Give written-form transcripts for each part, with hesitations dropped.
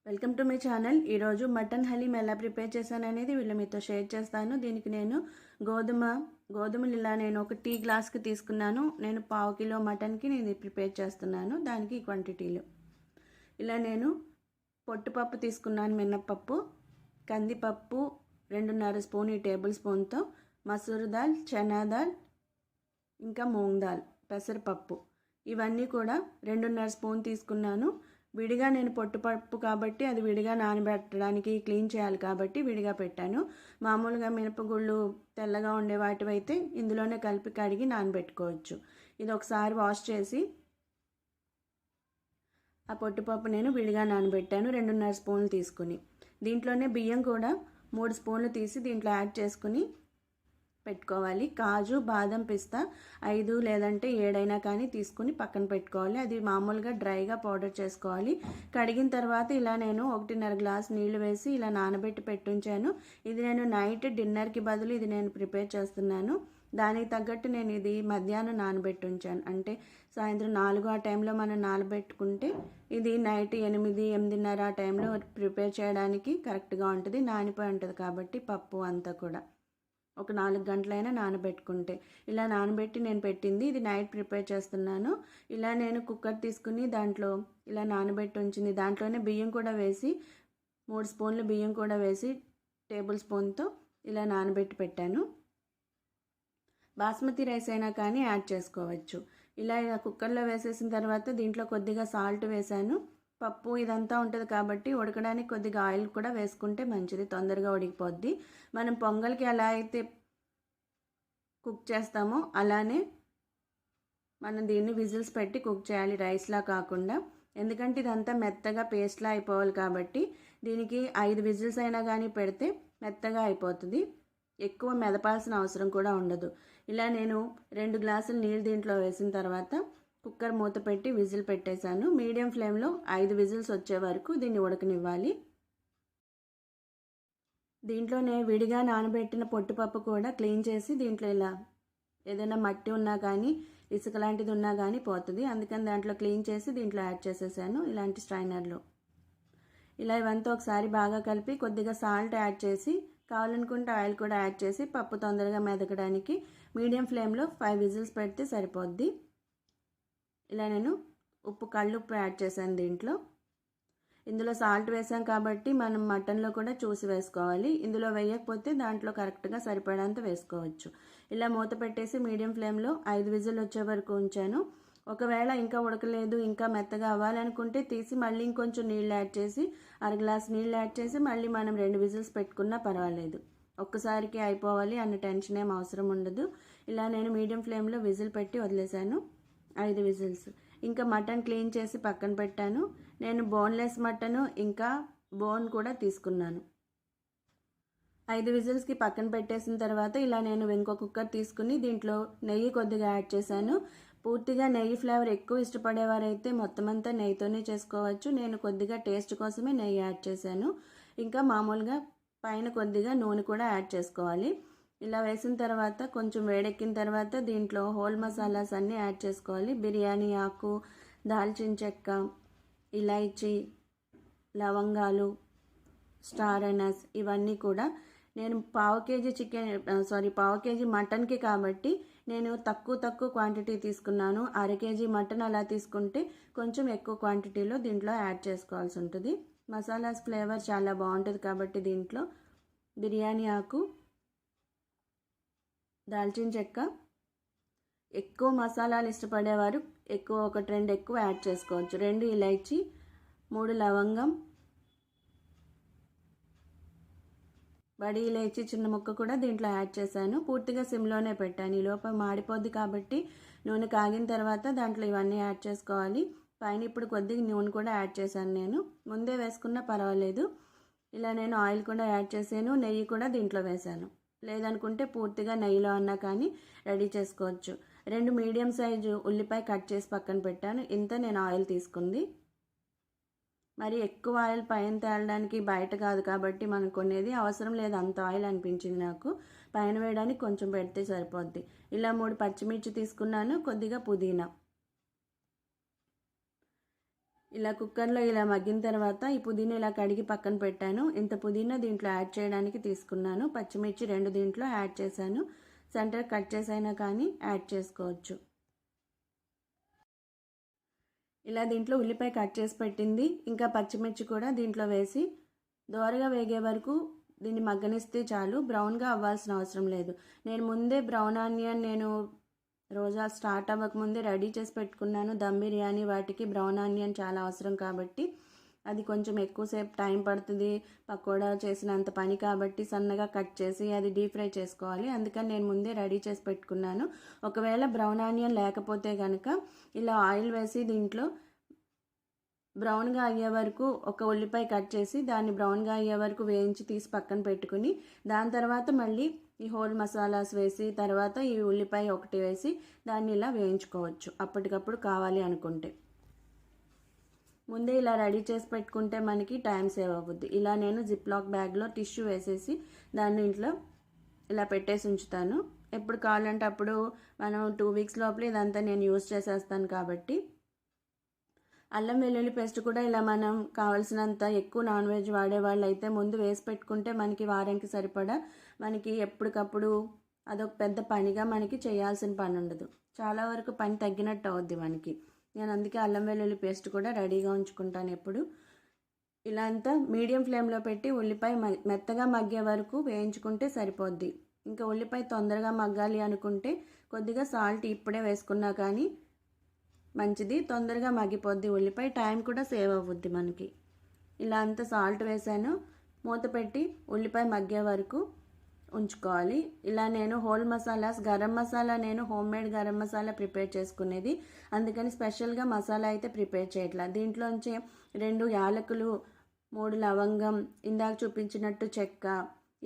Welcome to my channel. ఈరోజు mutton haleem ఎలా prepare చేశాను అనేది వీళ్ళు మీతో షేర్ చేస్తాను. దీనికి నేను గోధుమలు ఇలా నేను ఒక టీ గ్లాస్కి తీసుకున్నాను. నేను 1/2 కిలో మటన్కి నేను ప్రిపేర్ చేస్తున్నాను. దానికి క్వాంటిటీలు ఇలా నేను పొట్టుపప్పు తీసుకున్నాను, మినప్పప్పు, కందిపప్పు 2.5 స్పూన్ ఈ టేబుల్ స్పూన్తో, మసూర్ దాల్, చనా దాల్, ఇంకా మూంగ్ దాల్ పెసరపప్పు ఇవన్నీ కూడా 2.5 స్పూన్ తీసుకున్నాను. విడిగా నేను పొట్టుపప్పు కాబట్టి అది విడిగా నానబెట్టడానికి క్లీన్ చేయాలి కాబట్టి విడిగా పెట్టాను. మామూలుగా మినపగుళ్ళు తెల్లగా ఉండే వాటివైతే ఇందులోనే కలిపి కడిగి నానబెట్టుకోవచ్చు. ఇది ఒకసారి వాష్ చేసి ఆ పొట్టుపప్పు నేను విడిగా నానబెట్టాను 2.5 స్పూన్లు తీసుకుని. దీంట్లోనే బియ్యం కూడా 3 స్పూన్లు తీసి దీంట్లో యాడ్ చేసుకుని పెట్టుకోవాలి. కాజు, బాదం, పిస్తా 5 లేదంటే 7 అయినా కానీ తీసుకుని పక్కన పెట్టుకోవాలి. అది మామూలుగా డ్రైగా పౌడర్ చేసుకోవాలి. కడిగిన తర్వాత ఇలా నేను 1.5 గ్లాస్ నీళ్లు వేసి ఇలా నానబెట్టి పెట్టుంచాను. ఇది నేను నైట్ డిన్నర్కి బదులు ఇది నేను ప్రిపేర్ చేస్తున్నాను. దానికి తగ్గట్టు నేను ఇది మధ్యాహ్నం నానబెట్టి ఉంచాను. అంటే సాయంత్రం 4 ఆ టైంలో మనం నానబెట్టుకుంటే ఇది నైట్ 8, 8:30 ఆ టైంలో ప్రిపేర్ చేయడానికి కరెక్ట్గా ఉంటుంది. నానిపోయి ఉంటుంది కాబట్టి పప్పు అంతా కూడా ఒక 4 గంటలైనా నానబెట్టుకుంటే. ఇలా నానబెట్టి నేను పెట్టింది ఇది నైట్ ప్రిపేర్ చేస్తున్నాను. ఇలా నేను కుక్కర్ తీసుకుని దాంట్లో ఇలా నానబెట్టి ఉంచింది. దాంట్లోనే బియ్యం కూడా వేసి 3 స్పూన్లు బియ్యం కూడా వేసి టేబుల్ స్పూన్తో ఇలా నానబెట్టి పెట్టాను. బాస్మతి రైస్ అయినా కానీ యాడ్ చేసుకోవచ్చు. ఇలా కుక్కర్లో వేసేసిన తర్వాత దీంట్లో కొద్దిగా సాల్ట్ వేసాను. పప్పు ఇదంతా ఉంటుంది కాబట్టి ఉడకడానికి కొద్దిగా ఆయిల్ కూడా వేసుకుంటే మంచిది, తొందరగా ఉడికిపోద్ది. మనం పొంగల్కి ఎలా అయితే కుక్ చేస్తామో అలానే మనం దీన్ని విజిల్స్ పెట్టి కుక్ చేయాలి, రైస్లా కాకుండా. ఎందుకంటే ఇదంతా మెత్తగా పేస్ట్లా అయిపోవాలి కాబట్టి దీనికి 5 విజిల్స్ అయినా కానీ పెడితే మెత్తగా అయిపోతుంది. ఎక్కువ మెదపాల్సిన అవసరం కూడా ఉండదు. ఇలా నేను 2 గ్లాసులు నీళ్ళు దీంట్లో వేసిన తర్వాత కుక్కర్ మూత పెట్టి విజిల్ పెట్టేశాను. మీడియం ఫ్లేమ్లో 5 విజిల్స్ వచ్చే వరకు దీన్ని ఉడకనివ్వాలి. దీంట్లోనే విడిగా నానబెట్టిన పొట్టుపప్పు కూడా క్లీన్ చేసి దీంట్లో ఇలా ఏదైనా మట్టి ఉన్నా కానీ ఇసుక లాంటిది ఉన్నా కానీ పోతుంది. అందుకని దాంట్లో క్లీన్ చేసి దీంట్లో యాడ్ చేసేసాను ఇలాంటి స్ట్రైనర్లో. ఇలా ఇవంతా ఒకసారి బాగా కలిపి కొద్దిగా సాల్ట్ యాడ్ చేసి కావాలనుకుంటే ఆయిల్ కూడా యాడ్ చేసి పప్పు తొందరగా మెదకడానికి మీడియం ఫ్లేమ్లో 5 విజిల్స్ పెడితే సరిపోద్ది. ఇలా నేను కళ్ళుప్పు యాడ్ చేశాను దీంట్లో. ఇందులో సాల్ట్ వేసాం కాబట్టి మనం మటన్లో కూడా చూసి వేసుకోవాలి. ఇందులో వేయకపోతే దాంట్లో కరెక్ట్గా సరిపడంత వేసుకోవచ్చు. ఇలా మూత పెట్టేసి మీడియం ఫ్లేమ్లో 5 విజిల్ వచ్చే వరకు ఉంచాను. ఒకవేళ ఇంకా ఉడకలేదు, ఇంకా మెత్తగా అవ్వాలనుకుంటే తీసి మళ్ళీ ఇంకొంచెం నీళ్ళు యాడ్ చేసి 1/2 గ్లాస్ నీళ్ళు యాడ్ చేసి మళ్ళీ మనం 2 విజిల్స్ పెట్టుకున్నా పర్వాలేదు. ఒక్కసారికి అయిపోవాలి అన్న టెన్షన్ ఏం అవసరం ఉండదు. ఇలా నేను మీడియం ఫ్లేమ్లో విజిల్ పెట్టి వదిలేశాను 5 విజిల్స్. ఇంకా మటన్ క్లీన్ చేసి పక్కన పెట్టాను. నేను బోన్లెస్ మటన్ ఇంకా బోన్ కూడా తీసుకున్నాను. 5 విజిల్స్కి పక్కన పెట్టేసిన తర్వాత ఇలా నేను ఇంకో కుక్కర్ తీసుకుని దీంట్లో నెయ్యి కొద్దిగా యాడ్ చేశాను. పూర్తిగా నెయ్యి ఫ్లేవర్ ఎక్కువ ఇష్టపడేవారైతే మొత్తం అంతా నెయ్యితోనే చేసుకోవచ్చు. నేను కొద్దిగా టేస్ట్ కోసమే నెయ్యి యాడ్ చేశాను. ఇంకా మామూలుగా పైన కొద్దిగా నూనె కూడా యాడ్ చేసుకోవాలి. ఇలా వేసిన తర్వాత కొంచెం వేడెక్కిన తర్వాత దీంట్లో హోల్ మసాలాస్ అన్నీ యాడ్ చేసుకోవాలి. బిర్యానీ ఆకు, దాల్చిన చెక్క, ఇలాచీ, లవంగాలు, స్టార్ అనస్ ఇవన్నీ కూడా నేను 1/2 కేజీ మటన్కి కాబట్టి నేను తక్కువ క్వాంటిటీ తీసుకున్నాను. 1/2 కేజీ మటన్ అలా తీసుకుంటే కొంచెం ఎక్కువ క్వాంటిటీలో దీంట్లో యాడ్ చేసుకోవాల్సి ఉంటుంది. మసాలాస్ ఫ్లేవర్ చాలా బాగుంటుంది కాబట్టి దీంట్లో బిర్యానీ ఆకు, దాల్చిన చెక్క, ఎక్కువ మసాలాలు ఇష్టపడేవారు ఎక్కువ 1-2 ఎక్కువ యాడ్ చేసుకోవచ్చు. 2 ఇలాచీ, 3 లవంగం, బడి ఇలాచీ చిన్న ముక్క కూడా దీంట్లో యాడ్ చేశాను. పూర్తిగా సిమ్లోనే పెట్టాను. ఈ లోపల మాడిపోద్ది కాబట్టి నూనె కాగిన తర్వాత దాంట్లో ఇవన్నీ యాడ్ చేసుకోవాలి. పైన ఇప్పుడు కొద్దిగా నూనె కూడా యాడ్ చేశాను. నేను ముందే వేసుకున్నా పర్వాలేదు. ఇలా నేను ఆయిల్ కూడా యాడ్ చేశాను. నెయ్యి కూడా దీంట్లో వేశాను. లేదనుకుంటే పూర్తిగా నెయ్యిలో అన్నా కానీ రెడీ చేసుకోవచ్చు. 2 మీడియం సైజు ఉల్లిపాయ కట్ చేసి పక్కన పెట్టాను. ఇంత నేను ఆయిల్ తీసుకుంది. మరి ఎక్కువ ఆయిల్ పైన తేలడానికి బయట కాదు కాబట్టి మనం కొనేది అవసరం లేదు. అంత ఆయిల్ అనిపించింది నాకు. పైన వేయడానికి కొంచెం పెడితే సరిపోద్ది. ఇలా 3 పచ్చిమిర్చి తీసుకున్నాను, కొద్దిగా పుదీనా. ఇలా కుక్కర్లో ఇలా మగ్గిన తర్వాత ఈ పుదీనా ఇలా కడిగి పక్కన పెట్టాను. ఇంత పుదీనా దీంట్లో యాడ్ చేయడానికి తీసుకున్నాను. పచ్చిమిర్చి 2 దీంట్లో యాడ్ చేశాను. సెంటర్ కట్ చేసైనా కానీ యాడ్ చేసుకోవచ్చు. ఇలా దీంట్లో ఉల్లిపాయ కట్ చేసి పెట్టింది ఇంకా పచ్చిమిర్చి కూడా దీంట్లో వేసి దోరగా వేగే వరకు దీన్ని మగ్గనిస్తే చాలు. బ్రౌన్గా అవ్వాల్సిన అవసరం లేదు. నేను ముందే బ్రౌన్ ఆనియన్ రోజా స్టార్ట్ అవ్వకముందే రెడీ చేసి పెట్టుకున్నాను. దమ్ బిర్యానీ వాటికి బ్రౌన్ ఆనియన్ చాలా అవసరం కాబట్టి అది కొంచెం ఎక్కువసేపు టైం పడుతుంది. పకోడా చేసినంత పని కాబట్టి సన్నగా కట్ చేసి అది డీప్ ఫ్రై చేసుకోవాలి. అందుకని నేను ముందే రెడీ చేసి పెట్టుకున్నాను. ఒకవేళ బ్రౌన్ ఆనియన్ లేకపోతే కనుక ఇలా ఆయిల్ వేసి దీంట్లో బ్రౌన్గా అయ్యే వరకు ఒక ఉల్లిపాయ కట్ చేసి దాన్ని బ్రౌన్గా అయ్యే వరకు వేయించి తీసి పక్కన పెట్టుకుని దాని తర్వాత మళ్ళీ ఈ హోల్ మసాలాస్ వేసి తర్వాత ఈ ఉల్లిపాయ ఒకటి వేసి దాన్ని ఇలా వేయించుకోవచ్చు అప్పటికప్పుడు కావాలి అనుకుంటే. ముందే ఇలా రెడీ చేసి పెట్టుకుంటే మనకి టైం సేవ్ అవుద్ది. ఇలా నేను జిప్లాక్ బ్యాగ్లో టిష్యూ వేసేసి దాన్ని ఇంట్లో ఇలా పెట్టేసి ఉంచుతాను. ఎప్పుడు కావాలంటే అప్పుడు మనం 2 వీక్స్ లోపల ఇదంతా నేను యూజ్ చేసేస్తాను కాబట్టి. అల్లం వెల్లుల్లి పేస్ట్ కూడా ఇలా మనం కావాల్సినంత ఎక్కువ నాన్ వెజ్ వాడేవాళ్ళు అయితే ముందు వేసి పెట్టుకుంటే మనకి వారానికి సరిపడా మనకి ఎప్పటికప్పుడు అదొక పెద్ద పనిగా మనకి చేయాల్సిన పని ఉండదు. చాలా వరకు పని తగ్గినట్టు అవుద్ది మనకి. నేను అందుకే అల్లం వెల్లుల్లి పేస్ట్ కూడా రెడీగా ఉంచుకుంటాను ఎప్పుడు. ఇలా అంతా మీడియం ఫ్లేమ్లో పెట్టి ఉల్లిపాయ మెత్తగా మగ్గే వరకు వేయించుకుంటే సరిపోద్ది. ఇంకా ఉల్లిపాయ తొందరగా మగ్గాలి అనుకుంటే కొద్దిగా సాల్ట్ ఇప్పుడే వేసుకున్నా కానీ మంచిది. తొందరగా మగ్గిపోద్ది ఉల్లిపాయ, టైం కూడా సేవ్ అవ్వుద్ది మనకి. ఇలా అంతా సాల్ట్ వేసాను. మూత పెట్టి ఉల్లిపాయ మగ్గే వరకు ఉంచుకోవాలి. ఇలా నేను హోల్ మసాలాస్ గరం మసాలా నేను హోమ్మేడ్ గరం మసాలా ప్రిపేర్ చేసుకునేది. అందుకని స్పెషల్గా మసాలా అయితే ప్రిపేర్ చేయట్లా. దీంట్లోంచి 2 యాలకులు, 3 లవంగం, ఇందాక చూపించినట్టు చెక్క,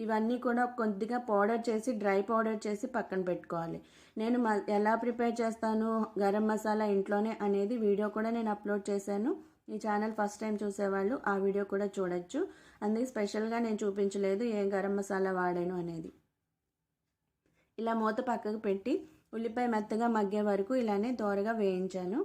ఇవన్నీ కూడా కొద్దిగా పౌడర్ చేసి డ్రై పౌడర్ చేసి పక్కన పెట్టుకోవాలి. నేను ఎలా ప్రిపేర్ చేస్తాను గరం మసాలా ఇంట్లోనే అనేది వీడియో కూడా నేను అప్లోడ్ చేశాను. ఈ ఛానల్ ఫస్ట్ టైం చూసేవాళ్ళు ఆ వీడియో కూడా చూడొచ్చు. అందుకే స్పెషల్గా నేను చూపించలేదు ఏం గరం మసాలా వాడాను అనేది. ఇలా మూత పక్కకు పెట్టి ఉల్లిపాయ మెత్తగా మగ్గే వరకు ఇలానే దోరగా వేయించాను.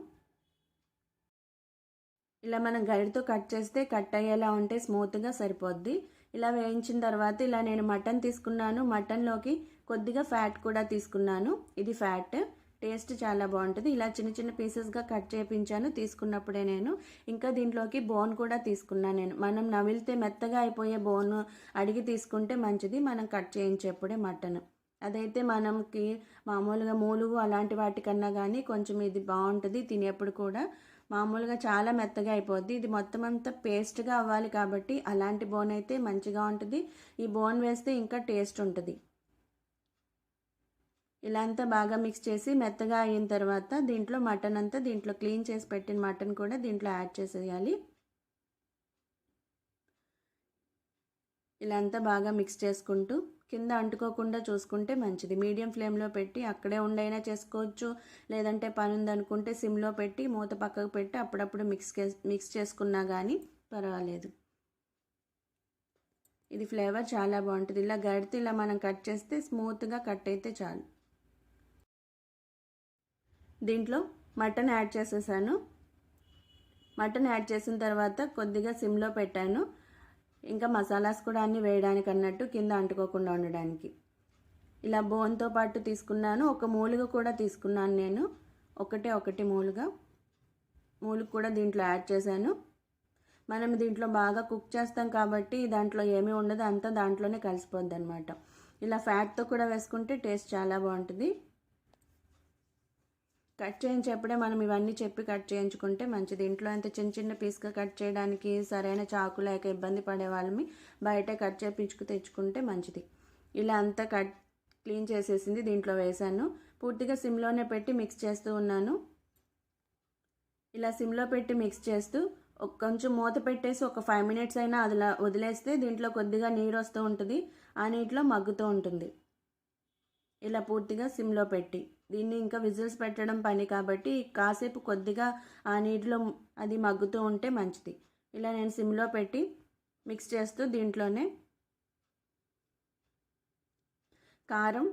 ఇలా మనం గరిటతో కట్ చేస్తే కట్ అయ్యేలా ఉంటే స్మూత్గా సరిపోద్ది. ఇలా వేయించిన తర్వాత ఇలా నేను మటన్ తీసుకున్నాను. మటన్లోకి కొద్దిగా ఫ్యాట్ కూడా తీసుకున్నాను. ఇది ఫ్యాట్, టేస్ట్ చాలా బాగుంటుంది. ఇలా చిన్న చిన్న పీసెస్గా కట్ చేయించాను తీసుకున్నప్పుడే నేను. ఇంకా దీంట్లోకి బోన్ కూడా తీసుకున్నాను నేను. మనం నమిలితే మెత్తగా అయిపోయే బోన్ అడిగి తీసుకుంటే మంచిది మనం కట్ చేయించేప్పుడే మటన్. అదైతే మనకి మామూలుగా మూలుగు అలాంటి వాటికన్నా కానీ కొంచెం ఇది బాగుంటుంది తినేప్పుడు కూడా. మామూలుగా చాలా మెత్తగా అయిపోద్ది. ఇది మొత్తం అంతా పేస్ట్గా అవ్వాలి కాబట్టి అలాంటి బోన్ అయితే మంచిగా ఉంటుంది. ఈ బోన్ వేస్తే ఇంకా టేస్ట్ ఉంటుంది. ఇలా అంతా బాగా మిక్స్ చేసి మెత్తగా అయిన తర్వాత దీంట్లో మటన్ అంతా దీంట్లో క్లీన్ చేసి పెట్టిన మటన్ కూడా దీంట్లో యాడ్ చేసేయాలి. ఇలా అంతా బాగా మిక్స్ చేసుకుంటూ కింద అంటుకోకుండా చూసుకుంటే మంచిది. మీడియం ఫ్లేమ్లో పెట్టి అక్కడే ఉండైనా చేసుకోవచ్చు. లేదంటే పని ఉందనుకుంటే సిమ్లో పెట్టి మూత పక్కకు పెట్టి అప్పుడప్పుడు మిక్స్ చేసుకున్నా కానీ పర్వాలేదు. ఇది ఫ్లేవర్ చాలా బాగుంటుంది. ఇలా గడితే ఇలా మనం కట్ చేస్తే స్మూత్గా కట్ అయితే చాలు. దీంట్లో మటన్ యాడ్ చేసేసాను. మటన్ యాడ్ చేసిన తర్వాత కొద్దిగా సిమ్లో పెట్టాను. ఇంకా మసాలాస్ కూడా అన్నీ వేయడానికి అన్నట్టు కింద అంటుకోకుండా ఉండడానికి. ఇలా బోన్తో పాటు తీసుకున్నాను. ఒక మూలుగ కూడా తీసుకున్నాను నేను. ఒకటి మూలుగ కూడా దీంట్లో యాడ్ చేశాను. మనం దీంట్లో బాగా కుక్ చేస్తాం కాబట్టి దాంట్లో ఏమీ ఉండదు, అంతా దాంట్లోనే కలిసిపోద్ది అనమాట. ఇలా ఫ్యాట్తో కూడా వేసుకుంటే టేస్ట్ చాలా బాగుంటుంది. కట్ చేయించేప్పుడే మనం ఇవన్నీ చెప్పి కట్ చేయించుకుంటే మంచిది. ఇంట్లో అంత చిన్న చిన్న పీస్గా కట్ చేయడానికి సరైన చాకు లేక ఇబ్బంది పడే వాళ్ళని బయట కట్ చేయించుకు తెచ్చుకుంటే మంచిది. ఇలా అంతా క్లీన్ చేసేసింది దీంట్లో వేసాను. పూర్తిగా సిమ్లోనే పెట్టి మిక్స్ చేస్తూ ఉన్నాను. ఇలా సిమ్లో పెట్టి మిక్స్ చేస్తూ కొంచెం మూత పెట్టేసి ఒక 5 minutes అయినా అదిలా వదిలేస్తే దీంట్లో కొద్దిగా నీరు వస్తూ ఉంటుంది. ఆ నీటిలో మగ్గుతూ ఉంటుంది. ఇలా పూర్తిగా సిమ్లో పెట్టి దీన్ని ఇంకా విజిల్స్ పెట్టడం పని కాబట్టి కాసేపు కొద్దిగా ఆ నీటిలో అది మగ్గుతూ ఉంటే మంచిది. ఇలా నేను సిమ్లో పెట్టి మిక్స్ చేస్తూ దీంట్లోనే కారం,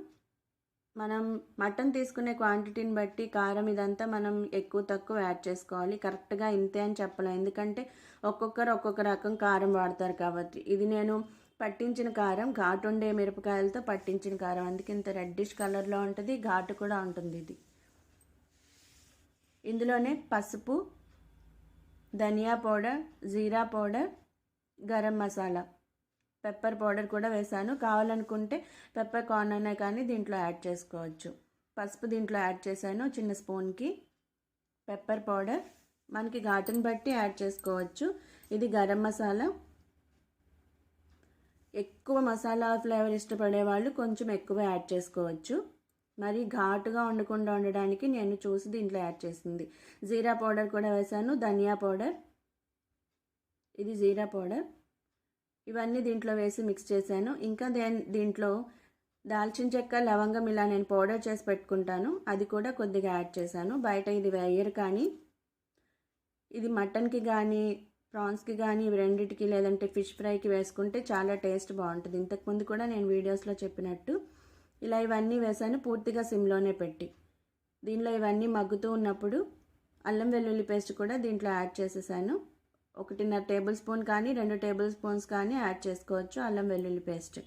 మనం మటన్ తీసుకునే క్వాంటిటీని బట్టి కారం ఇదంతా మనం ఎక్కువ తక్కువ యాడ్ చేసుకోవాలి. కరెక్ట్గా ఇంతే అని చెప్పలేం, ఎందుకంటే ఒక్కొక్కరు ఒక్కొక్క రకం కారం వాడతారు కాబట్టి. ఇది నేను పట్టించిన కారం, ఘాటు ఉండే మిరపకాయలతో పట్టించిన కారం, అందుకే ఇంత రెడ్డిష్ కలర్లో ఉంటుంది, ఘాటు కూడా ఉంటుంది ఇది. ఇందులోనే పసుపు, ధనియా పౌడర్, జీరా powder, garam masala, pepper powder కూడా వేసాను. కావాలనుకుంటే పెప్పర్ కార్న్ అయినా కానీ దీంట్లో యాడ్ చేసుకోవచ్చు. పసుపు దీంట్లో యాడ్ చేశాను చిన్న స్పూన్కి. పెప్పర్ పౌడర్ మనకి ఘాటుని బట్టి యాడ్ చేసుకోవచ్చు. ఇది గరం మసాలా. ఎక్కువ మసాలా ఫ్లేవర్ ఇష్టపడే వాళ్ళు కొంచెం ఎక్కువ యాడ్ చేసుకోవచ్చు. మరి ఘాటుగా ఉండకుండా ఉండడానికి నేను చూసి దీంట్లో యాడ్ చేసింది. జీరా పౌడర్ కూడా వేసాను, ధనియా పౌడర్, ఇది జీరా పౌడర్. ఇవన్నీ దీంట్లో వేసి మిక్స్ చేశాను. ఇంకా దీంట్లో దాల్చిన చెక్క, లవంగం ఇలా నేను పౌడర్ చేసి పెట్టుకుంటాను, అది కూడా కొద్దిగా యాడ్ చేశాను. బయట ఇది వేయరు, కానీ ఇది మటన్కి కానీ ప్రాన్స్కి కానీ ఇవి రెండింటికి, లేదంటే ఫిష్ ఫ్రైకి వేసుకుంటే చాలా టేస్ట్ బాగుంటుంది. ఇంతకుముందు కూడా నేను వీడియోస్లో చెప్పినట్టు ఇలా ఇవన్నీ వేసాను పూర్తిగా సిమ్లోనే పెట్టి. దీనిలో ఇవన్నీ మగ్గుతూ ఉన్నప్పుడు అల్లం వెల్లుల్లి పేస్ట్ కూడా దీంట్లో యాడ్ చేసేసాను. 1.5 టేబుల్ స్పూన్ కానీ 2 టేబుల్ స్పూన్స్ కానీ యాడ్ చేసుకోవచ్చు అల్లం వెల్లుల్లి పేస్ట్.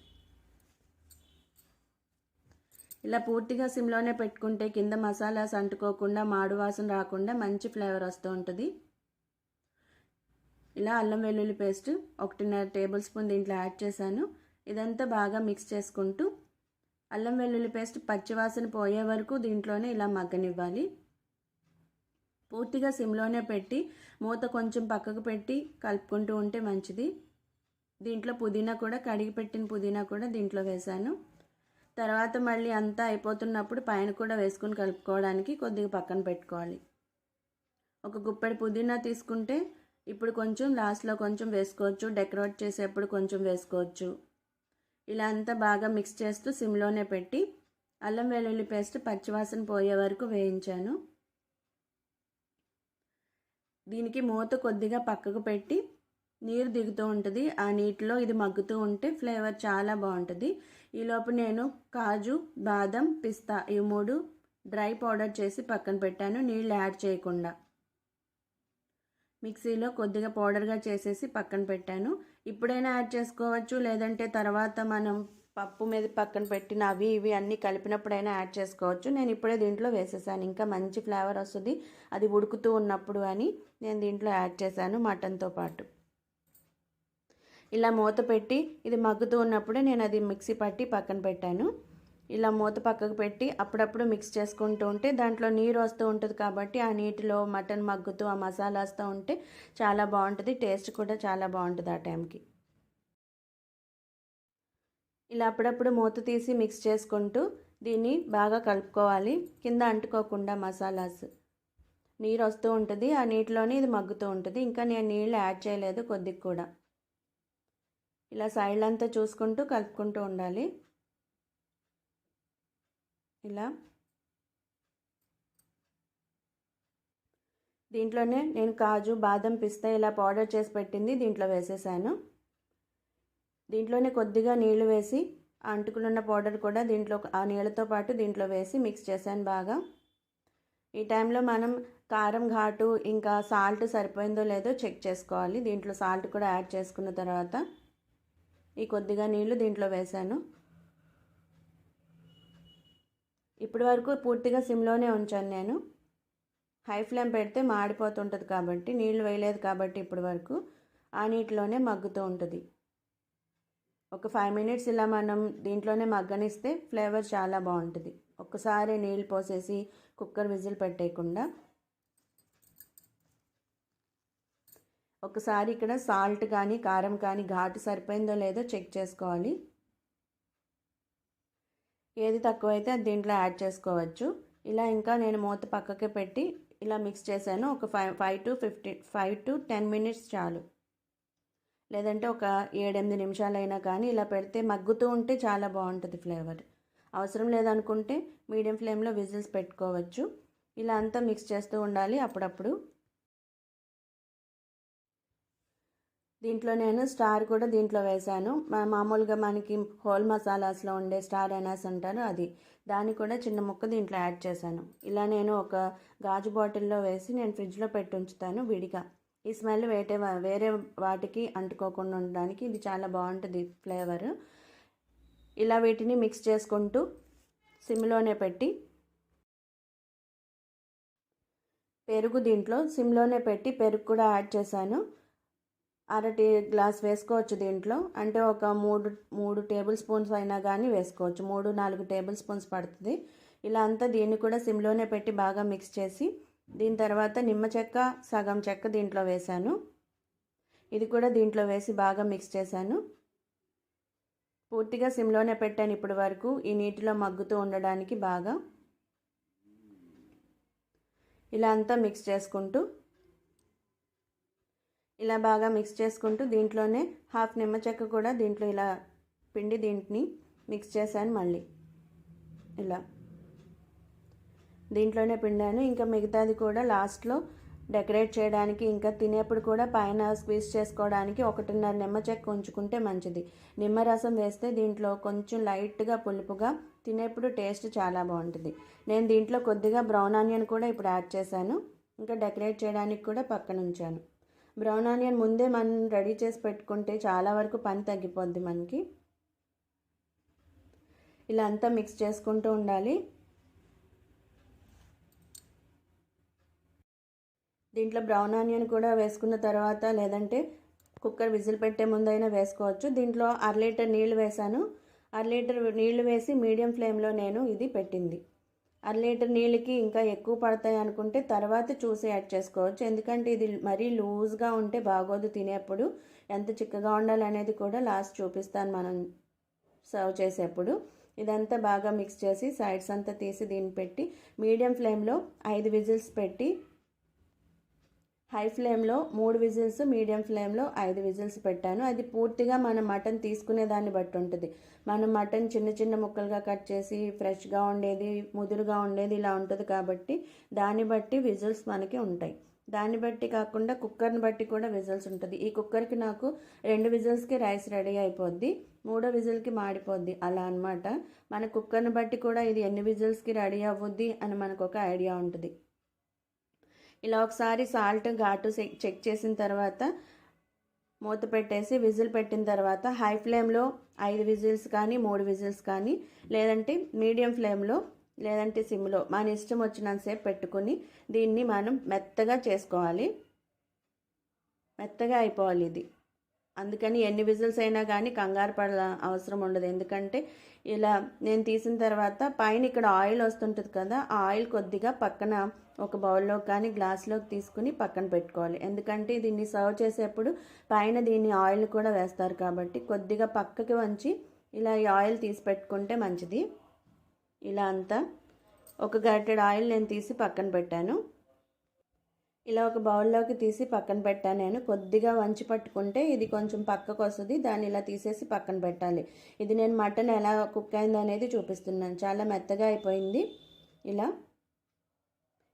ఇలా పూర్తిగా సిమ్లోనే పెట్టుకుంటే కింద మసాలాస్ అంటుకోకుండా, మాడు వాసన రాకుండా మంచి ఫ్లేవర్ వస్తూ ఉంటుంది. ఇలా అల్లం వెల్లుల్లి పేస్ట్ 1.5 టేబుల్ స్పూన్ దీంట్లో యాడ్ చేశాను. ఇదంతా బాగా మిక్స్ చేసుకుంటూ అల్లం వెల్లుల్లి పేస్ట్ పచ్చివాసన పోయే వరకు దీంట్లోనే ఇలా మగ్గనివ్వాలి. పూర్తిగా సిమ్లోనే పెట్టి మూత కొంచెం పక్కకు పెట్టి కలుపుకుంటూ ఉంటే మంచిది. దీంట్లో పుదీనా కూడా, కడిగి పెట్టిన పుదీనా కూడా దీంట్లో వేశాను. తర్వాత మళ్ళీ అంతా అయిపోతున్నప్పుడు పైన కూడా వేసుకుని కలుపుకోవడానికి కొద్దిగా పక్కన పెట్టుకోవాలి. ఒక గుప్పెడు పుదీనా తీసుకుంటే ఇప్పుడు కొంచెం లాస్ట్లో కొంచెం వేసుకోవచ్చు, డెకరేట్ చేసేప్పుడు కొంచెం వేసుకోవచ్చు. ఇలా అంతా బాగా మిక్స్ చేస్తూ సిమ్లోనే పెట్టి అల్లం వెల్లుల్లి పేస్ట్ పచ్చివాసన పోయే వరకు వేయించాను. దీనికి మూత కొద్దిగా పక్కకు పెట్టి నీరు దిగుతూ ఉంటుంది, ఆ నీటిలో ఇది మగ్గుతూ ఉంటే ఫ్లేవర్ చాలా బాగుంటుంది. ఈలోపు నేను కాజు, బాదం, పిస్తా ఈ 3 డ్రై పౌడర్ చేసి పక్కన పెట్టాను, నీళ్ళు యాడ్ చేయకుండా. మిక్సీలో కొద్దిగా పౌడర్గా చేసేసి పక్కన పెట్టాను. ఇప్పుడైనా యాడ్ చేసుకోవచ్చు, లేదంటే తర్వాత మనం పప్పు మీద పక్కన పెట్టిన అవి ఇవి అన్నీ కలిపినప్పుడైనా యాడ్ చేసుకోవచ్చు. నేను ఇప్పుడే దీంట్లో వేసేసాను, ఇంకా మంచి ఫ్లేవర్ వస్తుంది అది ఉడుకుతూ ఉన్నప్పుడు అని నేను దీంట్లో యాడ్ చేశాను మటన్తో పాటు. ఇలా మూత పెట్టి ఇది మగ్గుతూ ఉన్నప్పుడే నేను అది మిక్సీ పట్టి పక్కన పెట్టాను. ఇలా మూత పక్కకు పెట్టి అప్పుడప్పుడు మిక్స్ చేసుకుంటూ ఉంటే దాంట్లో నీరు వస్తూ ఉంటుంది కాబట్టి ఆ నీటిలో మటన్ మగ్గుతూ ఆ మసాలా వస్తూ ఉంటే చాలా బాగుంటుంది, టేస్ట్ కూడా చాలా బాగుంటుంది ఆ టైంకి. ఇలా అప్పుడప్పుడు మూత తీసి మిక్స్ చేసుకుంటూ దీన్ని బాగా కలుపుకోవాలి, కింద అంటుకోకుండా మసాలాస్. నీరు వస్తూ ఉంటుంది, ఆ నీటిలోనే ఇది మగ్గుతూ ఉంటుంది. ఇంకా నేను నీళ్ళు యాడ్ చేయలేదు కొద్దిగా కూడా. ఇలా సైడ్లంతా చూసుకుంటూ కలుపుకుంటూ ఉండాలి. ఇలా దీంట్లోనే నేను కాజు, బాదం, పిస్తా ఇలా పౌడర్ చేసి పెట్టింది దీంట్లో వేసేసాను. దీంట్లోనే కొద్దిగా నీళ్లు వేసి అంటుకున్న పౌడర్ కూడా దీంట్లో ఆ నీళ్ళతో పాటు దీంట్లో వేసి మిక్స్ చేశాను బాగా. ఈ టైంలో మనం కారం, ఘాటు ఇంకా సాల్ట్ సరిపోయిందో లేదో చెక్ చేసుకోవాలి. దీంట్లో సాల్ట్ కూడా యాడ్ చేసుకున్న తర్వాత ఈ కొద్దిగా నీళ్లు దీంట్లో వేశాను. ఇప్పటి వరకు పూర్తిగా సిమ్లోనే ఉంచాను నేను. హై ఫ్లేమ్ పెడితే మాడిపోతుంటుంది కాబట్టి, నీళ్లు వేయలేదు కాబట్టి ఇప్పటి వరకు ఆ నీటిలోనే మగ్గుతూ ఉంటుంది. ఒక 5 మినిట్స్ ఇలా మనం దీంట్లోనే మగ్గనిస్తే ఫ్లేవర్ చాలా బాగుంటుంది. ఒక్కసారి నీళ్ళు పోసేసి కుక్కర్ విజిల్ పెట్టేయకుండా ఒకసారి ఇక్కడ సాల్ట్ కానీ కారం కానీ ఘాటు సరిపోయిందో లేదో చెక్ చేసుకోవాలి. ఏది తక్కువైతే అది దీంట్లో యాడ్ చేసుకోవచ్చు. ఇలా ఇంకా నేను మూత పక్కకే పెట్టి ఇలా మిక్స్ చేశాను. ఒక 5 to 10 మినిట్స్ చాలు, లేదంటే ఒక 7-8 నిమిషాలైనా కానీ ఇలా పెడితే మగ్గుతూ ఉంటే చాలా బాగుంటుంది ఫ్లేవర్. అవసరం లేదనుకుంటే మీడియం ఫ్లేమ్లో విజిల్స్ పెట్టుకోవచ్చు. ఇలా అంతా మిక్స్ చేస్తూ ఉండాలి అప్పుడప్పుడు. దీంట్లో నేను స్టార్ కూడా దీంట్లో వేశాను. మామూలుగా మనకి హోల్ మసాలాస్లో ఉండే స్టార్ అనాస్ అంటారు అది, దాన్ని కూడా చిన్న ముక్క దీంట్లో యాడ్ చేశాను. ఇలా నేను ఒక గాజు బాటిల్లో వేసి నేను ఫ్రిడ్జ్లో పెట్టి ఉంచుతాను విడిగా. ఈ స్మెల్ వేరే వాటికి అంటుకోకుండా ఉండడానికి ఇది చాలా బాగుంటుంది ఫ్లేవర్. ఇలా వీటిని మిక్స్ చేసుకుంటూ సిమ్లోనే పెట్టి, పెరుగు దీంట్లో సిమ్లోనే పెట్టి పెరుగు కూడా యాడ్ చేశాను. అరటి గ్లాస్ వేసుకోవచ్చు దీంట్లో, అంటే ఒక మూడు టేబుల్ స్పూన్స్ అయినా కానీ వేసుకోవచ్చు, 3-4 టేబుల్ స్పూన్స్ పడుతుంది. ఇలా అంతా దీన్ని కూడా సిమ్లోనే పెట్టి బాగా మిక్స్ చేసి, దీని తర్వాత నిమ్మ చెక్క సగం చెక్క దీంట్లో వేశాను. ఇది కూడా దీంట్లో వేసి బాగా మిక్స్ చేశాను. పూర్తిగా సిమ్లోనే పెట్టాను ఇప్పటి వరకు, ఈ నీటిలో మగ్గుతూ ఉండడానికి బాగా. ఇలా అంతా మిక్స్ చేసుకుంటూ, ఇలా బాగా మిక్స్ చేసుకుంటూ దీంట్లోనే హాఫ్ నిమ్మ చెక్క కూడా దీంట్లో ఇలా పిండి దీంట్ని మిక్స్ చేశాను. మళ్ళీ ఇలా దీంట్లోనే పిండాను. ఇంకా మిగతాది కూడా లాస్ట్లో డెకరేట్ చేయడానికి, ఇంకా తినేప్పుడు కూడా పైన స్క్వీజ్ చేసుకోవడానికి 1.5 నిమ్మ చెక్క ఉంచుకుంటే మంచిది. నిమ్మరసం వేస్తే దీంట్లో కొంచెం లైట్గా పులుపుగా తినేప్పుడు టేస్ట్ చాలా బాగుంటుంది. నేను దీంట్లో కొద్దిగా బ్రౌన్ ఆనియన్ కూడా ఇప్పుడు యాడ్ చేశాను. ఇంకా డెకరేట్ చేయడానికి కూడా పక్కన ఉంచాను. బ్రౌన్ ఆనియన్ ముందే మనం రెడీ చేసి పెట్టుకుంటే చాలా వరకు పని తగ్గిపోద్ది మనకి. ఇలా అంతా మిక్స్ చేసుకుంటూ ఉండాలి. దీంట్లో బ్రౌన్ ఆనియన్ కూడా వేసుకున్న తర్వాత, లేదంటే కుక్కర్ విజిల్ పెట్టే ముందైనా వేసుకోవచ్చు. దీంట్లో 1/2 లీటర్ నీళ్ళు వేసాను. 1/2 లీటర్ నీళ్లు వేసి మీడియం ఫ్లేమ్లో నేను ఇది పెట్టింది. 1/2 లీటర్ నీళ్ళకి ఇంకా ఎక్కువ పడతాయి అనుకుంటే తర్వాత చూసి యాడ్ చేసుకోవచ్చు. ఎందుకంటే ఇది మరీ లూజ్గా ఉంటే బాగోదు తినేప్పుడు. ఎంత చిక్కగా ఉండాలనేది కూడా లాస్ట్ చూపిస్తాను మనం సర్వ్ చేసేప్పుడు. ఇదంతా బాగా మిక్స్ చేసి సైడ్స్ అంతా తీసి దీన్ని పెట్టి మీడియం ఫ్లేమ్లో 5 విజిల్స్ పెట్టి, హై ఫ్లేమ్లో 3 విజిల్స్, మీడియం ఫ్లేమ్లో 5 విజిల్స్ పెట్టాను. అది పూర్తిగా మనం మటన్ తీసుకునే దాన్ని బట్టి ఉంటుంది. మనం మటన్ చిన్న చిన్న ముక్కలుగా కట్ చేసి ఫ్రెష్గా ఉండేది, ముదురుగా ఉండేది ఇలా ఉంటుంది కాబట్టి దాన్ని బట్టి విజిల్స్ మనకి ఉంటాయి. దాన్ని బట్టి కాకుండా కుక్కర్ని బట్టి కూడా విజిల్స్ ఉంటుంది. ఈ కుక్కర్కి నాకు 2 విజిల్స్కి రైస్ రెడీ అయిపోద్ది, 3వ విజిల్కి మాడిపోద్ది అలా అనమాట. మన కుక్కర్ని బట్టి కూడా ఇది ఎన్ని విజిల్స్కి రెడీ అవ్వుద్ది అని మనకు ఒక ఐడియా ఉంటుంది. ఇలా ఒకసారి సాల్ట్ ఘాటు చెక్ చేసిన తర్వాత మూత పెట్టేసి విజిల్ పెట్టిన తర్వాత హై ఫ్లేమ్లో 5 విజిల్స్ కానీ 3 విజిల్స్ కానీ, లేదంటే మీడియం ఫ్లేమ్లో, లేదంటే సిమ్లో మన ఇష్టం వచ్చినంతసేపు పెట్టుకుని దీన్ని మనం మెత్తగా చేసుకోవాలి. మెత్తగా అయిపోవాలి ఇది. అందుకని ఎన్ని విజిల్స్ అయినా కానీ కంగారు పడ అవసరం ఉండదు. ఎందుకంటే ఇలా నేను తీసిన తర్వాత పైన ఇక్కడ ఆయిల్ వస్తుంటుంది కదా, ఆ ఆయిల్ కొద్దిగా పక్కన ఒక బౌల్లో కానీ గ్లాస్లోకి తీసుకుని పక్కన పెట్టుకోవాలి. ఎందుకంటే దీన్ని సర్వ్ చేసేప్పుడు పైన దీన్ని ఆయిల్ కూడా వేస్తారు కాబట్టి కొద్దిగా పక్కకి వంచి ఇలా ఈ ఆయిల్ తీసి పెట్టుకుంటే మంచిది. ఇలా అంతా ఒక గరిటెడు ఆయిల్ నేను తీసి పక్కన పెట్టాను. ఇలా ఒక బౌల్లోకి తీసి పక్కన పెట్టాను నేను. కొద్దిగా వంచి పట్టుకుంటే ఇది కొంచెం పక్కకు వస్తుంది, దాన్ని ఇలా తీసేసి పక్కన పెట్టాలి. ఇది నేను మటన్ ఎలా కుక్ అయింది అనేది చూపిస్తున్నాను. చాలా మెత్తగా అయిపోయింది. ఇలా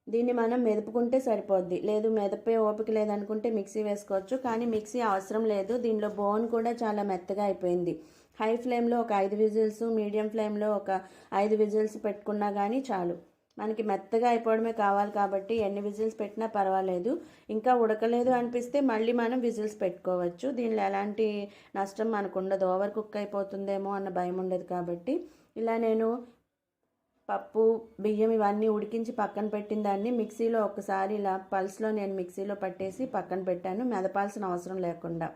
దీన్ని మనం మెదుపుకుంటే సరిపోద్ది. లేదు మెదపే ఓపిక లేదనుకుంటే మిక్సీ వేసుకోవచ్చు, కానీ మిక్సీ అవసరం లేదు. దీనిలో బోన్ కూడా చాలా మెత్తగా అయిపోయింది. హై ఫ్లేమ్లో ఒక 5 విజిల్స్, మీడియం ఫ్లేమ్లో ఒక 5 విజిల్స్ పెట్టుకున్నా కానీ చాలు. మనకి మెత్తగా అయిపోవడమే కావాలి కాబట్టి ఎన్ని విజిల్స్ పెట్టినా పర్వాలేదు. ఇంకా ఉడకలేదు అనిపిస్తే మళ్ళీ మనం విజిల్స్ పెట్టుకోవచ్చు. దీనిలో ఎలాంటి నష్టం మనకు ఉండదు. ఓవర్ కుక్ అయిపోతుందేమో అన్న భయం ఉండదు కాబట్టి. ఇలా నేను పప్పు, బియ్యం ఇవన్నీ ఉడికించి పక్కన పెట్టిన దాన్ని మిక్సీలో ఒకసారి ఇలా పల్స్లో నేను మిక్సీలో పట్టేసి పక్కన పెట్టాను, మెదపాల్సిన అవసరం లేకుండా.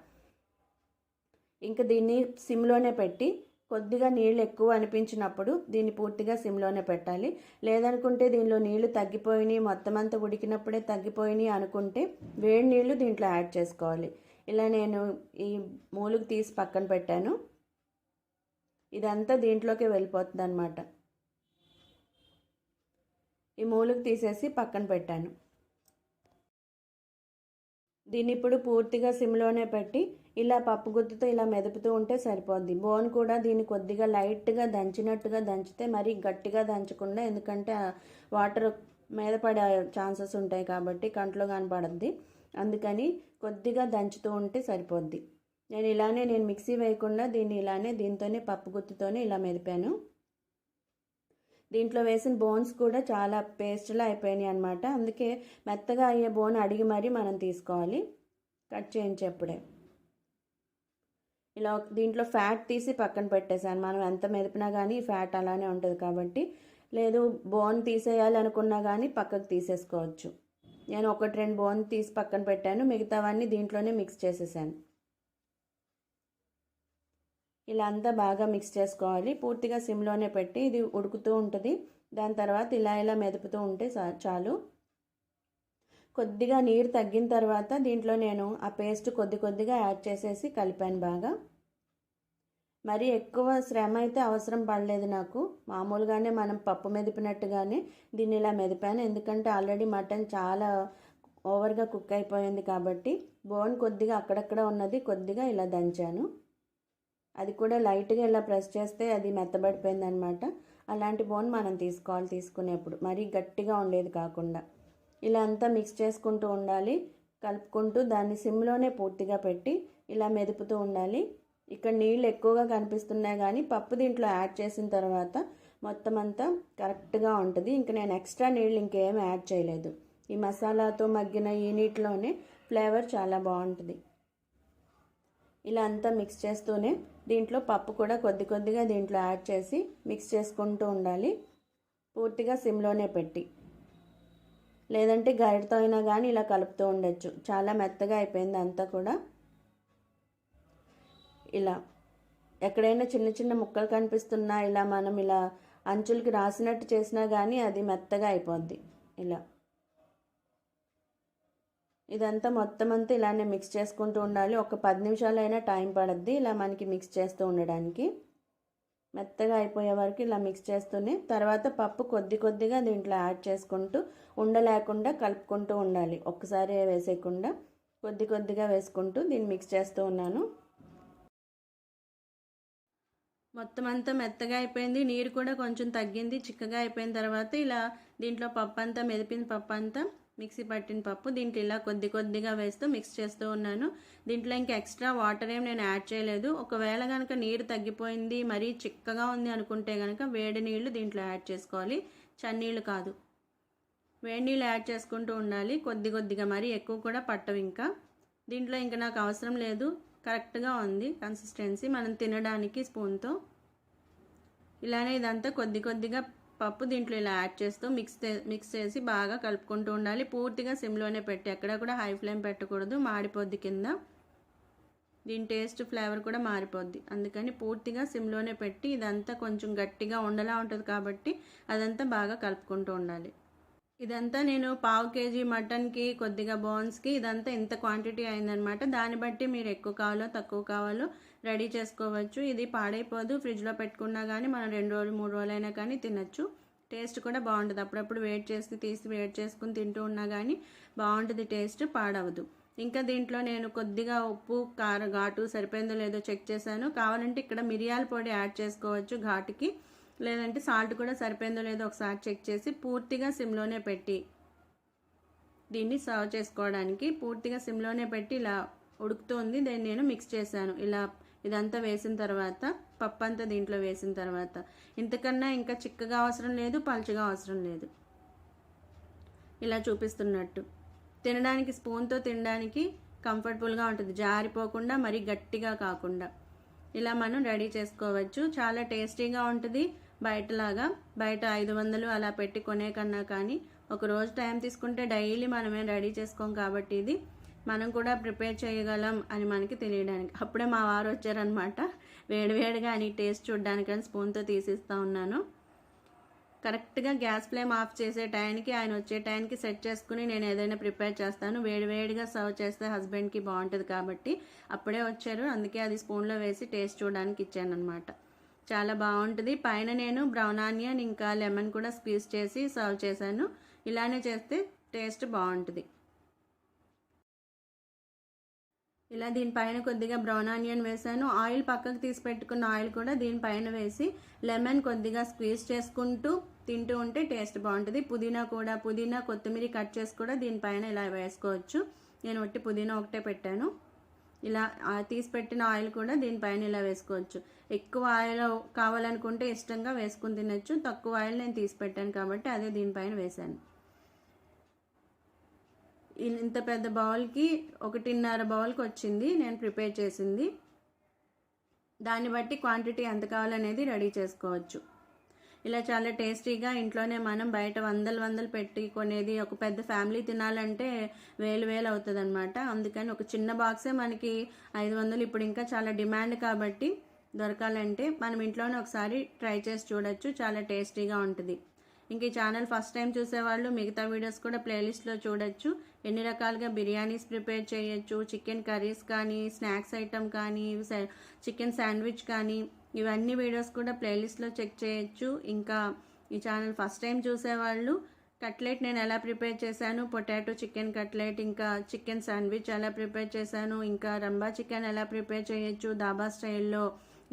ఇంకా దీన్ని సిమ్లోనే పెట్టి కొద్దిగా నీళ్ళు ఎక్కువ అనిపించినప్పుడు దీన్ని పూర్తిగా సిమ్లోనే పెట్టాలి. లేదనుకుంటే దీనిలో నీళ్లు తగ్గిపోయినాయి, మొత్తం అంతా ఉడికినప్పుడే తగ్గిపోయినాయి అనుకుంటే వేడి నీళ్లు దీంట్లో యాడ్ చేసుకోవాలి. ఇలా నేను ఈ మూలుగు తీసి పక్కన పెట్టాను. ఇదంతా దీంట్లోకి వెళ్ళిపోతుంది అన్నమాట. ఈ మూలుగు తీసేసి పక్కన పెట్టాను. దీన్ని ఇప్పుడు పూర్తిగా సిమ్లోనే పెట్టి ఇలా పప్పు గుత్తుతో ఇలా మెదుపుతూ ఉంటే సరిపోద్ది. బోన్ కూడా దీన్ని కొద్దిగా లైట్గా దంచినట్టుగా దంచితే మరీ గట్టిగా దంచకుండా, ఎందుకంటే వాటర్ మీద పడే ఛాన్సెస్ ఉంటాయి కాబట్టి కంట్లో కనపడద్ది. అందుకని కొద్దిగా దంచుతూ ఉంటే సరిపోద్ది. నేను మిక్సీ వేయకుండా దీన్ని దీంతోనే పప్పు గుత్తితోనే ఇలా మెదిపాను. దీంట్లో వేసిన బోన్స్ కూడా చాలా పేస్ట్లా అయిపోయినాయి అనమాట. అందుకే మెత్తగా అయ్యే బోన్ అడిగి మరీ మనం తీసుకోవాలి కట్ చేయించేప్పుడే. ఇలా దీంట్లో ఫ్యాట్ తీసి పక్కన పెట్టేశాను. మనం ఎంత మెదిపినా కానీ ఫ్యాట్ అలానే ఉంటుంది కాబట్టి, లేదు బోన్ తీసేయాలి అనుకున్నా కానీ పక్కకు తీసేసుకోవచ్చు. నేను 1-2 బోన్ తీసి పక్కన పెట్టాను, మిగతావన్నీ దీంట్లోనే మిక్స్ చేసేసాను. ఇలా అంతా బాగా మిక్స్ చేసుకోవాలి. పూర్తిగా సిమ్లోనే పెట్టి ఇది ఉడుకుతూ ఉంటుంది. దాని తర్వాత ఇలా మెదుపుతూ ఉంటే చాలు. కొద్దిగా నీరు తగ్గిన తర్వాత దీంట్లో నేను ఆ పేస్ట్ కొద్దిగా యాడ్ చేసేసి కలిపాను బాగా. మరి ఎక్కువ శ్రమ అయితే అవసరం పడలేదు నాకు. మామూలుగానే మనం పప్పు మెదిపినట్టుగానే దీన్ని ఇలా మెదిపాను. ఎందుకంటే ఆల్రెడీ మటన్ చాలా ఓవర్గా కుక్ అయిపోయింది కాబట్టి బోన్ కొద్దిగా అక్కడక్కడ ఉన్నది కొద్దిగా ఇలా దంచాను. అది కూడా లైట్గా ఇలా ప్రెస్ చేస్తే అది మెత్తబడిపోయింది అనమాట. అలాంటి బోన్ మనం తీసుకోవాలి తీసుకునేప్పుడు, మరీ గట్టిగా ఉండేది కాకుండా. ఇలా అంతా మిక్స్ చేసుకుంటూ ఉండాలి, కలుపుకుంటూ దాన్ని సిమ్లోనే పూర్తిగా పెట్టి ఇలా మెదుపుతూ ఉండాలి. ఇక్కడ నీళ్ళు ఎక్కువగా కనిపిస్తున్నాయి కానీ పప్పు దీంట్లో యాడ్ చేసిన తర్వాత మొత్తం అంతా కరెక్ట్గా ఉంటుంది. ఇంకా నేను ఎక్స్ట్రా నీళ్ళు ఇంకేం యాడ్ చేయలేదు. ఈ మసాలాతో మగ్గిన ఈ నీటిలోనే ఫ్లేవర్ చాలా బాగుంటుంది. ఇలా అంతా మిక్స్ చేస్తూనే దీంట్లో పప్పు కూడా కొద్దిగా దీంట్లో యాడ్ చేసి మిక్స్ చేసుకుంటూ ఉండాలి, పూర్తిగా సిమ్లోనే పెట్టి. లేదంటే గరిటతో అయినా కానీ ఇలా కలుపుతూ ఉండొచ్చు. చాలా మెత్తగా అయిపోయింది అంతా కూడా. ఇలా ఎక్కడైనా చిన్న ముక్కలు కనిపిస్తున్నా ఇలా మనం ఇలా అంచులకి రాసినట్టు చేసినా కానీ అది మెత్తగా అయిపోద్ది. ఇదంతా మొత్తం అంతా ఇలానే మిక్స్ చేసుకుంటూ ఉండాలి. ఒక 10 నిమిషాలైనా టైం పడుద్ది ఇలా మనకి మిక్స్ చేస్తూ ఉండడానికి. మెత్తగా అయిపోయే వరకు ఇలా మిక్స్ చేస్తూనే తర్వాత పప్పు కొద్దిగా దీంట్లో యాడ్ చేసుకుంటూ ఉండలేకుండా కలుపుకుంటూ ఉండాలి. ఒక్కసారి వేసేయకుండా కొద్దిగా వేసుకుంటూ దీన్ని మిక్స్ చేస్తూ ఉన్నాను. మొత్తం అంతా మెత్తగా అయిపోయింది. నీరు కూడా కొంచెం తగ్గింది, చిక్కగా అయిపోయిన తర్వాత ఇలా దీంట్లో పప్పు అంతా మెదిపిన పప్పు అంతా మిక్సీ పట్టిన పప్పు దీంట్లో ఇలా కొద్దిగా వేస్తూ మిక్స్ చేస్తూ ఉన్నాను. దీంట్లో ఇంకా ఎక్స్ట్రా వాటర్ ఏం నేను యాడ్ చేయలేదు. ఒకవేళ కనుక నీరు తగ్గిపోయింది మరీ చిక్కగా ఉంది అనుకుంటే కనుక వేడి నీళ్ళు దీంట్లో యాడ్ చేసుకోవాలి, చన్నీళ్ళు కాదు. వేడి నీళ్ళు యాడ్ చేసుకుంటూ ఉండాలి కొద్దిగా, మరీ ఎక్కువ కూడా పట్టవు. ఇంకా దీంట్లో ఇంకా నాకు అవసరం లేదు, కరెక్ట్గా ఉంది కన్సిస్టెన్సీ మనం తినడానికి స్పూన్తో. ఇలానే ఇదంతా కొద్దిగా పప్పు దీంట్లో ఇలా యాడ్ చేస్తూ మిక్స్ చేసి బాగా కలుపుకుంటూ ఉండాలి. పూర్తిగా సిమ్లోనే పెట్టి, ఎక్కడ కూడా హై ఫ్లేమ్ పెట్టకూడదు, మాడిపోద్ది కింద. దీని టేస్ట్ ఫ్లేవర్ కూడా మారిపోద్ది. అందుకని పూర్తిగా సిమ్లోనే పెట్టి ఇదంతా కొంచెం గట్టిగా ఉండలా ఉంటుంది కాబట్టి అదంతా బాగా కలుపుకుంటూ ఉండాలి. ఇదంతా నేను 1/2 kg మటన్కి కొద్దిగా బోన్స్కి ఇదంతా ఇంత క్వాంటిటీ అయిందనమాట. దాన్ని బట్టి మీరు ఎక్కువ కావాలో తక్కువ కావాలో రెడీ చేసుకోవచ్చు. ఇది పాడైపోదు, ఫ్రిడ్జ్లో పెట్టుకున్నా కానీ మనం 2 రోజులు 3 రోజులైనా కానీ తినచ్చు. టేస్ట్ కూడా బాగుంటుంది. అప్పుడప్పుడు తీసి వేడి చేసుకుని తింటూ ఉన్నా కానీ బాగుంటుంది, టేస్ట్ పాడవదు. ఇంకా దీంట్లో నేను కొద్దిగా ఉప్పు కారం ఘాటు సరిపోయిందో లేదో చెక్ చేశాను. కావాలంటే ఇక్కడ మిరియాల పొడి యాడ్ చేసుకోవచ్చు ఘాటుకి, లేదంటే సాల్ట్ కూడా సరిపోయిందో లేదో ఒకసారి చెక్ చేసి పూర్తిగా సిమ్లోనే పెట్టి దీన్ని సర్వ్ చేసుకోవడానికి పూర్తిగా సిమ్లోనే పెట్టి ఇలా ఉడుకుతుంది. దీన్ని నేను మిక్స్ చేశాను. ఇదంతా వేసిన తర్వాత పప్పు అంతా దీంట్లో వేసిన తర్వాత ఇంతకన్నా ఇంకా చిక్కగా అవసరం లేదు, పలుచగా అవసరం లేదు. ఇలా చూపిస్తున్నట్టు తినడానికి స్పూన్తో తినడానికి కంఫర్టబుల్గా ఉంటుంది, జారిపోకుండా మరీ గట్టిగా కాకుండా. ఇలా మనం రెడీ చేసుకోవచ్చు. చాలా టేస్టీగా ఉంటుంది. బయట 500 అలా పెట్టి కొనే కన్నా కానీ ఒక రోజు టైం తీసుకుంటే డైలీ మనమే రెడీ చేసుకోం కాబట్టి ఇది మనం కూడా ప్రిపేర్ చేయగలం అని మనకి తెలియడానికి. అప్పుడే మా వారు వచ్చారనమాట. వేడివేడిగా అని టేస్ట్ చూడడానికని స్పూన్తో తీసిస్తూ ఉన్నాను. కరెక్ట్గా గ్యాస్ ఫ్లేమ్ ఆఫ్ చేసే టైంకి ఆయన వచ్చే టైంకి సెట్ చేసుకుని నేను ఏదైనా ప్రిపేర్ చేస్తాను. వేడివేడిగా సర్వ్ చేస్తే హస్బెండ్కి బాగుంటుంది కాబట్టి అప్పుడే వచ్చారు, అందుకే అది స్పూన్లో వేసి టేస్ట్ చూడడానికి ఇచ్చాను అనమాట. చాలా బాగుంటుంది. పైన నేను బ్రౌన్ ఆనియన్ ఇంకా లెమన్ కూడా స్క్వీజ్ చేసి సర్వ్ చేశాను. ఇలానే చేస్తే టేస్ట్ బాగుంటుంది. ఇలా దీనిపైన కొద్దిగా బ్రౌన్ ఆనియన్ వేసాను. ఆయిల్ పక్కకు తీసి పెట్టుకున్న ఆయిల్ కూడా దీనిపైన వేసి లెమన్ కొద్దిగా స్క్వీజ్ చేసుకుంటూ తింటూ ఉంటే టేస్ట్ బాగుంటుంది. పుదీనా కొత్తిమీర కట్ చేసి కూడా దీనిపైన ఇలా వేసుకోవచ్చు. నేను ఒట్టి పుదీనా ఒకటే పెట్టాను. ఇలా తీసి పెట్టిన ఆయిల్ కూడా దీనిపైన ఇలా వేసుకోవచ్చు. ఎక్కువ ఆయిల్ కావాలనుకుంటే ఇష్టంగా వేసుకుని తినచ్చు. తక్కువ ఆయిల్ నేను తీసి పెట్టాను కాబట్టి అదే దీనిపైన వేశాను. ఇంత పెద్ద బౌల్కి 1.5 బౌల్కి వచ్చింది నేను ప్రిపేర్ చేసింది. దాన్ని బట్టి క్వాంటిటీ ఎంత కావాలనేది రెడీ చేసుకోవచ్చు. ఇలా చాలా టేస్టీగా ఇంట్లోనే మనం బయట వందలు పెట్టి కొనేది, ఒక పెద్ద ఫ్యామిలీ తినాలంటే వేలు అవుతుంది అనమాట. అందుకని ఒక చిన్న బాక్సే మనకి 500. ఇప్పుడు ఇంకా చాలా డిమాండ్ కాబట్టి దొరకాలంటే మనం ఇంట్లోనే ఒకసారి ట్రై చేసి చూడొచ్చు. చాలా టేస్టీగా ఉంటుంది. ఇంక ఈ ఛానల్ ఫస్ట్ టైం చూసేవాళ్ళు మిగతా వీడియోస్ కూడా ప్లేలిస్ట్లో చూడొచ్చు. ఎన్ని రకాలుగా బిర్యానీస్ ప్రిపేర్ చేయొచ్చు, చికెన్ కర్రీస్ కానీ, స్నాక్స్ ఐటమ్ కానీ, చికెన్ శాండ్విచ్ కానీ, ఇవన్నీ వీడియోస్ కూడా ప్లేలిస్ట్లో చెక్ చేయొచ్చు. ఇంకా ఈ ఛానల్ ఫస్ట్ టైం చూసేవాళ్ళు కట్లెట్ నేను ఎలా ప్రిపేర్ చేశాను, పొటాటో చికెన్ కట్లెట్, ఇంకా చికెన్ శాండ్విచ్ ఎలా ప్రిపేర్ చేశాను, ఇంకా రంబా చికెన్ ఎలా ప్రిపేర్ చేయొచ్చు దాబా స్టైల్లో,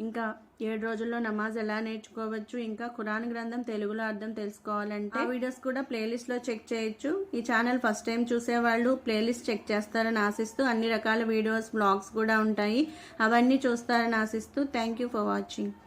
ఇంకా 7 రోజుల్లో నమాజ్ ఎలా నేర్చుకోవచ్చు, ఇంకా ఖురాన్ గ్రంథం తెలుగులో అర్థం తెలుసుకోవాలంటే ఆ వీడియోస్ కూడా ప్లేలిస్ట్లో చెక్ చేయొచ్చు. ఈ ఛానల్ ఫస్ట్ టైం చూసేవాళ్ళు ప్లేలిస్ట్ చెక్ చేస్తారని ఆశిస్తూ, అన్ని రకాల వీడియోస్ బ్లాగ్స్ కూడా ఉంటాయి, అవన్నీ చూస్తారని ఆశిస్తూ థ్యాంక్ యూ ఫర్ వాచింగ్.